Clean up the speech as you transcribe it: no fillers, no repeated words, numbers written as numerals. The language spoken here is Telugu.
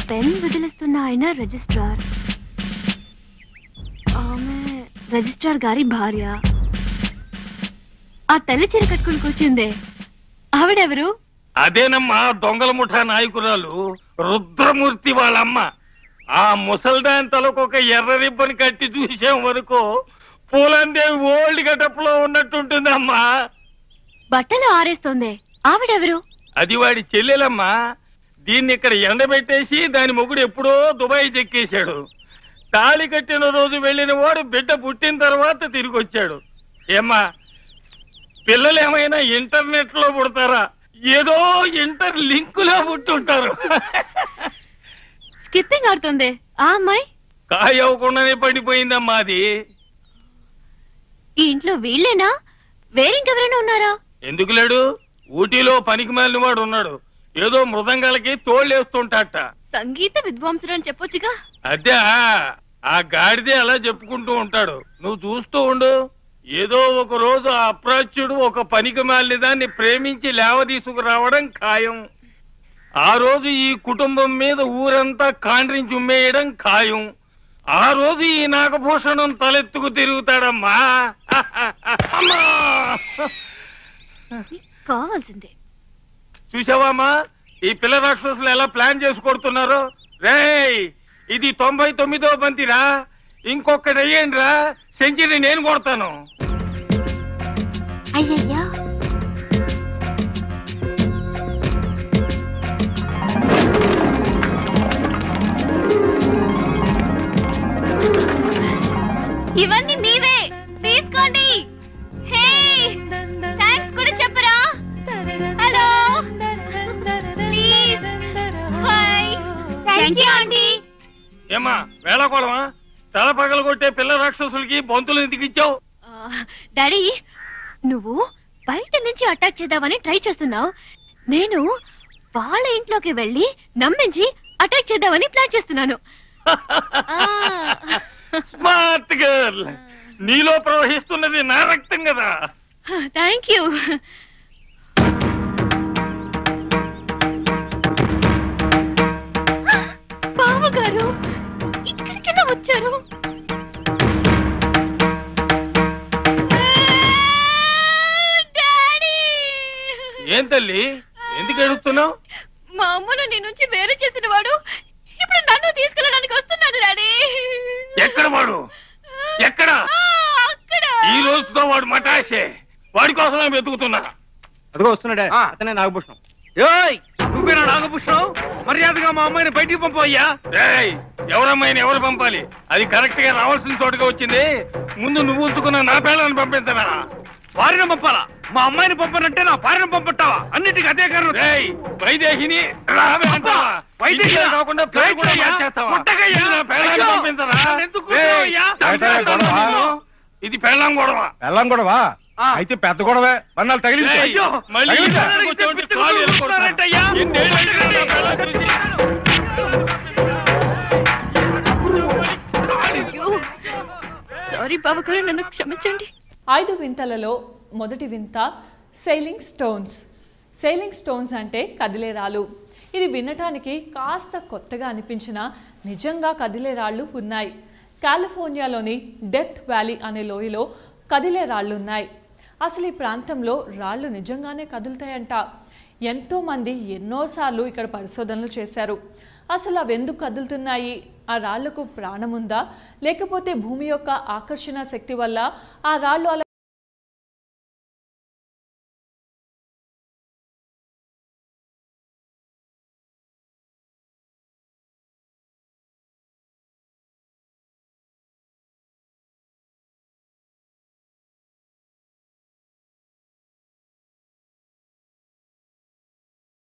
పెన్ వదిలిస్తున్న ఆయన రిజిస్ట్రార్, ఆమె రిజిస్ట్రార్ గారి భార్య. ఆ తెల్ల చీర కట్టుకుని కూర్చుందే ఆవిడెవరు? అదేనమ్మా దొంగల ముఠా నాయకురాలు రుద్రమూర్తి వాళ్ళమ్మ. ఆ ముసల్దాన్ తలకు ఒక ఎర్ర రిబ్బన్ కట్టి చూసే వరకు పూలందేవి ఓల్డ్ గెటప్ లో ఉన్నట్టుంటుందమ్మా. బట్టలు ఆరేస్తోంది ఆవిడెవరు? అది వాడి చెల్లెలమ్మా. దీన్ని ఇక్కడ ఎండబెట్టేసి దాని మొగుడు ఎప్పుడో దుబాయ్ చెక్కేశాడు. తాళి కట్టిన రోజు వెళ్ళిన వాడు బిడ్డ పుట్టిన తర్వాత తిరిగి వచ్చాడు. ఏమ్మా పిల్లలు ఏమైనా ఇంటర్నెట్ లో పుడతారా? ఏదో ఇంటర్ లింకులో పుట్టుంటారు. స్కిప్పింగ్ ఆడుతుంది ఆ అమ్మాయి. కాయ అవ్వకుండానే పడిపోయిందమ్మా అది. ఈ ఇంట్లో వీళ్ళేనా? వేరింకెవరైనా ఉన్నారా? ఎందుకు లేడు? ఊటీలో పనికి మాలిన వాడు ఉన్నాడు. ఏదో మృదంగాలకి తోళ్ళేస్తుంటాట. సంగీత విద్వాంసుడు అని చెప్పొచ్చుగా. అదే ఆ గాడిదే అలా చెప్పుకుంటూ ఉంటాడు. నువ్వు చూస్తూ ఉండు. ఏదో ఒక రోజు ఆ అప్రాచ్యుడు ఒక పనికి మాలిన దాన్ని ప్రేమించి లేవదీసుకురావడం ఖాయం. ఆ రోజు ఈ కుటుంబం మీద ఊరంతా కాండ్రించి ఉమ్మేయడం ఖాయం. ఆ రోజు ఈ నాగభూషణం తలెత్తుకు తిరుగుతాడమ్మా. కావాల్సిందే. చూసావామా ఈ పిల్ల రాక్షసులు ఎలా ప్లాన్ చేసి కొడుతున్నారో? రేయ్ ఇది 99వ బంతిరా. ఇంకొకటి అయ్యండి రా, సెంచరీ నేను కొడతాను. అయ్యయ్యా ఇవన్నీ మీవే, తీసుకోండి. హే థాంక్స్ కూడా చెప్పరా? Hello please. Hi thank you aunty. ఏమా వేళకోళమా? తల పగల కొట్టే పిల్ల రాక్షసులకి బంతులు ఎందుకు ఇచ్చావు? డాడీ నువ్వు బయట నుంచి అటాక్ చేద్దామని ట్రై చేస్తున్నావు. నేను వాళ్ళ ఇంట్లోకి వెళ్ళి నమ్మించి అటాక్ చేద్దామని ప్లాన్ చేస్తున్నాను. Smart girl. నీలో ప్రవహిస్తున్నది నా రక్తం కదా. Thank you. బావగారు ఇక్కడికెలా వచ్చారు? ఏం తల్లి ఎందుకు ఎడుస్తున్నావు? మా అమ్మను నీ నుంచి వేరు చేసిన వాడు ఇప్పుడు నన్ను తీసుకెళ్ళడానికి వస్తున్నాడు డాడీ. ఎక్కడ వాడు? ఎక్కడ? ఈ రోజుతో వాడు మటాషే. వాడి కోసమే వెతుకుతున్నా. అదిగో వస్తున్నాడే, అతనే నాగభూషణం. నువ్వేనా నాగభూషణం? మర్యాదగా మా అమ్మాయిని బయటికి పంపయ్యా. ఎవరమ్మాయిని ఎవరు పంపాలి? అది కరెక్ట్ గా రావాల్సిన చోటుగా వచ్చింది. ముందు నువ్వు ఉంచుకున్న నా పిల్లల్ని పంపించనా? వారిని పంపాలా? మా అమ్మాయిని పంపనంటే నా భార్యను పంపట్టావా? అన్నిటికీ అదే కారణం. వైదేహిని రావే అంటావా? వైదేహిని కాకుండా పేరు కూడా మార్చేస్తావా? పంపించరా? ఇది పెళ్ళాం గొడవ. పెళ్ళాం గొడవా? అయితే పెద్ద గొడవే. పన్నాలు తగిలించాయి. సారీ బావగారు, నన్ను క్షమించండి. 5 వింతలలో మొదటి వింత సెయిలింగ్ స్టోన్స్. సెయిలింగ్ స్టోన్స్ అంటే కదిలే రాళ్ళు. ఇది వినటానికి కాస్త కొత్తగా అనిపించినా నిజంగా కదిలే రాళ్ళు ఉన్నాయి. కాలిఫోర్నియాలోని డెత్ వ్యాలీ అనే లోయలో కదిలే రాళ్ళు ఉన్నాయి. అసలు ఈ ప్రాంతంలో రాళ్ళు నిజంగానే కదులుతాయంట. ఎంతోమంది ఎన్నోసార్లు ఇక్కడ పరిశోధనలు చేశారు. అసలు అవి ఎందుకు కదులుతున్నాయి? ఆ రాళ్లకు ప్రాణం ఉందా, లేకపోతే భూమి యొక్క ఆకర్షణ శక్తి వల్ల ఆ రాళ్ళు అలా